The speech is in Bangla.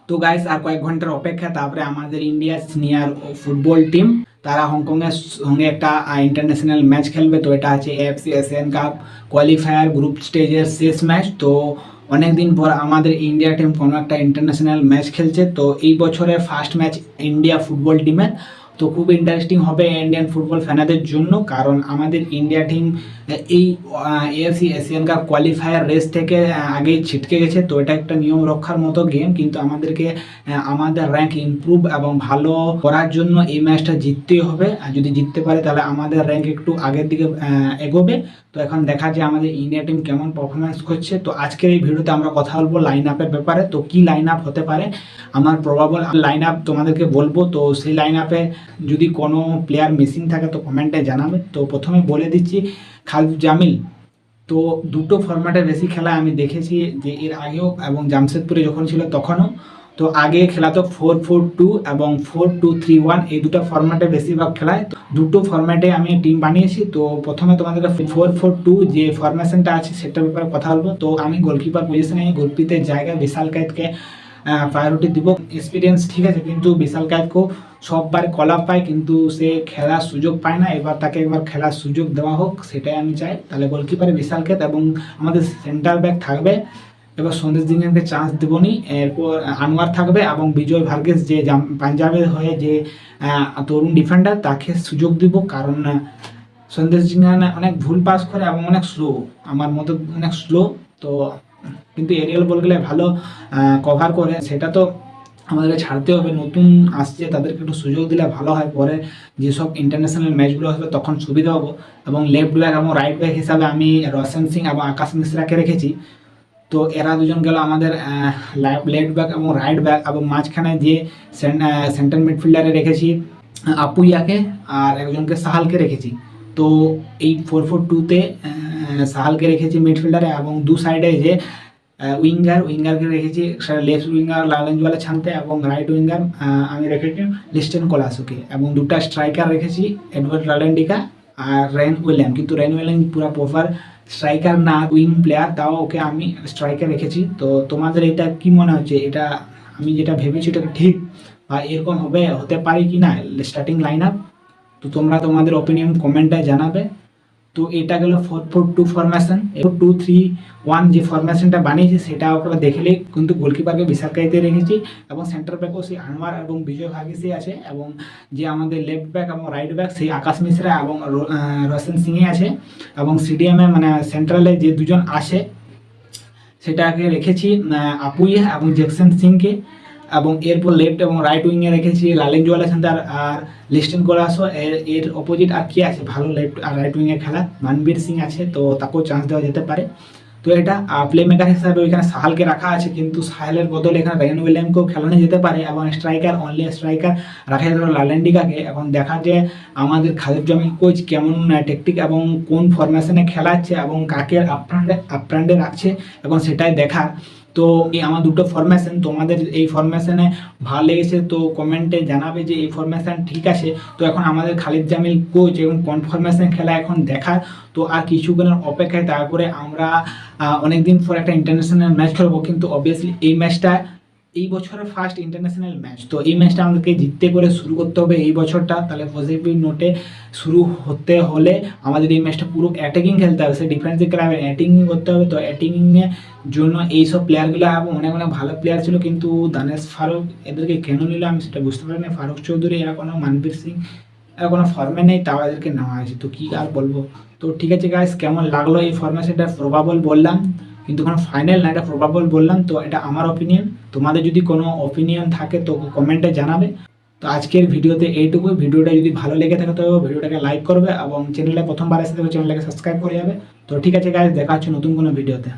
তো গাইস আর কয়েক ঘন্টার অপেক্ষা, তারপরে আমাদের ইন্ডিয়ার সিনিয়র ফুটবল টিম তারা হংকংয়ের সঙ্গে একটা ইন্টারন্যাশনাল ম্যাচ খেলবে। তো এটা আছে AFC Asian cup qualifier group স্টেজের শেষ ম্যাচ। তো অনেকদিন পর আমাদের ইন্ডিয়া টিম কোনো একটা ইন্টারন্যাশনাল ম্যাচ খেলছে। তো এই বছরের ফার্স্ট ম্যাচ ইন্ডিয়া ফুটবল টিমের। তো খুব ইন্টারেস্টিং হবে ইন্ডিয়ান ফুটবল ফ্যানাদের জন্য, কারণ আমাদের ইন্ডিয়া টিম এই AFC Asian cup qualifier race থেকে আগেই ছিটকে গেছে। তো এটা একটা নিয়ম রক্ষার মতো গেম, কিন্তু আমাদেরকে আমাদের র্যাঙ্ক ইমপ্রুভ এবং ভালো করার জন্য এই ম্যাচটা জিততেই হবে। আর যদি জিততে পারে তাহলে আমাদের র্যাঙ্ক একটু আগের দিকে এগোবে। তো এখন দেখা যায় আমাদের ইন্ডিয়া টিম কেমন পারফরমেন্স করছে। তো আজকের এই ভিডিওতে আমরা কথা বলবো লাইন আপের ব্যাপারে। তো কি লাইন আপ হতে পারে, আমার প্রবাবল লাইন আপ তোমাদেরকে বলবো। তো সেই লাইন আপে যদি কোনো প্লেয়ার মিসিং থাকে তো কমেন্টে জানাবে। তো প্রথমে বলে দিচ্ছি খালিদ জামিল তো দুটো ফরম্যাটে বেশি খেলা আমি দেখেছি, যে এর আগেও এবং জামশেদপুরে যখন ছিল তখনও। তো আগে খেলাতো 4-4-2 এবং 4-2-3-1, এই দুটো ফরম্যাটে বেশিরভাগ খেলায়। তো দুটো ফরম্যাটে আমি টিম বানিয়েছি। তো প্রথমে তোমাদেরকে 4-4-2 যে ফরমেশনটা আছে সেটার ব্যাপারে কথা বলবো। তো আমি গোলকিপার পজিশনে গোলকিপারের জায়গায় বিশাল কায়েতকে প্রায়োরিটি দিব। এক্সপিরিয়েন্স ঠিক আছে, কিন্তু বিশাল কায়েতকেও সববার কল আপ পায়, কিন্তু সে খেলার সুযোগ পায় না। এবার তাকে একবার খেলার সুযোগ দেওয়া হোক, সেটাই আমি চাই। তাহলে গোলকিপারে বিশাল কায়েত এবং আমাদের সেন্টার ব্যাক থাকবে। এবার সন্দেশ জিঙ্গানকে চান্স দেবনি। এরপর আনোয়ার থাকবে এবং বিজয় ভার্গেস যে পাঞ্জাবের হয়ে যে তরুণ ডিফেন্ডার, তাকে সুযোগ দিব। কারণ সন্দেশ জিঙ্গান অনেক ভুল পাস করে এবং অনেক স্লো, আমার মতো অনেক স্লো। তো কিন্তু এরিয়াল বলগুলো ভালো কভার করে, সেটা তো আমাদেরকে ছাড়তে হবে। নতুন আসছে, তাদেরকে একটু সুযোগ দিলে ভালো হয়। পরে যেসব ইন্টারন্যাশনাল ম্যাচগুলো হবে তখন সুবিধা হবো। এবং লেফট ব্যাক এবং রাইট ব্যাক হিসাবে আমি রোশন সিং এবং আকাশ মিশ্রাকে রেখেছি। তো এরা দুজন গেল আমাদের লেফট ব্যাক এবং রাইট ব্যাক। এবং মাঝখানে যে সেন্টার মিডফিল্ডারে রেখেছি আপুইয়াকে, আর একজনকে সাহালকে রেখেছি। তো এই 4-4-2-তে সাহালকে রেখেছি মিডফিল্ডারে, এবং দু সাইডে যে উইঙ্গারকে রেখেছি, লেফট উইঙ্গার লালেঞ্জওয়ালা ছানতে এবং রাইট উইঙ্গার আমি রেখেছি লিস্টেন কোলাসুকে। এবং দুটা স্ট্রাইকার রেখেছি এডওয়ার্ড রালেন্ডিকা আর রেন উইলিয়াম। কিন্তু রেন উইলিয়াম পুরো প্রপার স্ট্রাইকার না, উইং প্লেয়ার, তাও ওকে আমি স্ট্রাইকার রেখেছি। তো তোমাদের এটা কি মনে হচ্ছে, এটা আমি যেটা ভেবেছি এটা ঠিক বা এরকম হতে পারে কি না স্টার্টিং লাইন আপ? তো তোমরা তোমাদের ওপিনিয়ন কমেন্টে জানাবে। তো এটা গেল 4-4-2 ফরমেশন। 2-3-1 যে ফরমেশনটা বানিয়েছি সেটা ওকে দেখলেই কিন্তু গোলকিপারকে বিশাল কায়েতে রেখেছি, এবং সেন্টার ব্যাকও সেই আনোয়ার এবং বিজয় ভার্গেসই আছে, এবং যে আমাদের লেফট ব্যাক এবং রাইট ব্যাক সেই আকাশ মিশ্রা এবং রোশন সিংই আছে। এবং সিডিএমে মানে সেন্ট্রালে যে দুজন আসে সেটাকে রেখেছি আপুইয়া এবং জ্যাকসন সিংকে। এবং এরপর লেফট এবং রাইট উইংয়ে রেখেছি লালেঞ্জওয়ালা সেন্টার আর লিস্টেন কোলাসো। এর অপোজিট আর কি আছে ভালো লেফট আর রাইট উইংয়ে খেলা, মানবীর সিং আছে, তো তাকেও চান্স দেওয়া যেতে পারে। তো এটা প্লে মেকার হিসাবে ওইখানে সাহালকে রাখা আছে, কিন্তু সাহালের বদলে এখানে রেন উইলিয়ামকেও খেলানো যেতে পারে। এবং স্ট্রাইকার অনলি স্ট্রাইকার রাখা যেতে পারে লালেন্ডিকাকে। এখন দেখা যে আমাদের খালিদ জামিল কোচ কেমন টেকটিক এবং কোন ফরমেশনে খেলাচ্ছে এবং কাকে আপফ্রন্টে রাখছে, এবং সেটাই দেখার। তো এই আমার দুটো ফরমেশন, তোমাদের এই ফরমেশনে ভালো লেগেছে তো কমেন্টে জানাবে যে এই ফরমেশন ঠিক আছে। তো এখন আমাদের খালিদ জামিল কোচ এবং কোন ফরমেশন খেলা এখন দেখার। তো আর কিছুক্ষণের অপেক্ষায়, তারপরে আমরা অনেকদিন পর একটা ইন্টারন্যাশনাল ম্যাচ খেলবো। কিন্তু অবভিয়াসলি এই ম্যাচটা এই বছরের ফার্স্ট ইন্টারন্যাশনাল ম্যাচ। তো এই ম্যাচটা আমাদেরকে জিততে করে শুরু করতে হবে এই বছরটা। তাহলে পজিটিভ নোটে শুরু হতে হলে আমাদের এই ম্যাচটা পুরো অ্যাটাকিং খেলতে হবে, সে ডিফেন্সিভ খেলা হবে, অ্যাটাকিং করতে হবে। তো অ্যাটাকিংয়ের জন্য এইসব প্লেয়ারগুলো এবং অনেক অনেক ভালো প্লেয়ার ছিল, কিন্তু দানেশ ফারুক এদেরকে কেন নিল আমি সেটা বুঝতে পারিনি। ফারুক চৌধুরী এরা কোনো, মানবীর সিং এরা কোনো ফর্মে নেই, তাও এদেরকে নেওয়া হয়েছে। তো কী আর বলবো। তো ঠিক আছে গাইস, কেমন লাগলো এই ফরমেশনটা? প্রবাবল বললাম, কিন্তু কোনো ফাইনাল না, এটা প্রবাবল বললাম। তো এটা আমার ওপিনিয়ন, তোমাদের যদি কোনো ওপিনিয়ন থাকে তো কমেন্টে জানাবে। তো আজকের ভিডিওতে এইটুকুই। ভিডিওটা যদি ভালো লেগে থাকে তো ভিডিওটাকে লাইক করবে, এবং চ্যানেলে প্রথমবার এসে থাকলে চ্যানেলটাকে সাবস্ক্রাইব করে যাবে। তো ঠিক আছে গাইস, দেখা হচ্ছে নতুন কোনো ভিডিওতে।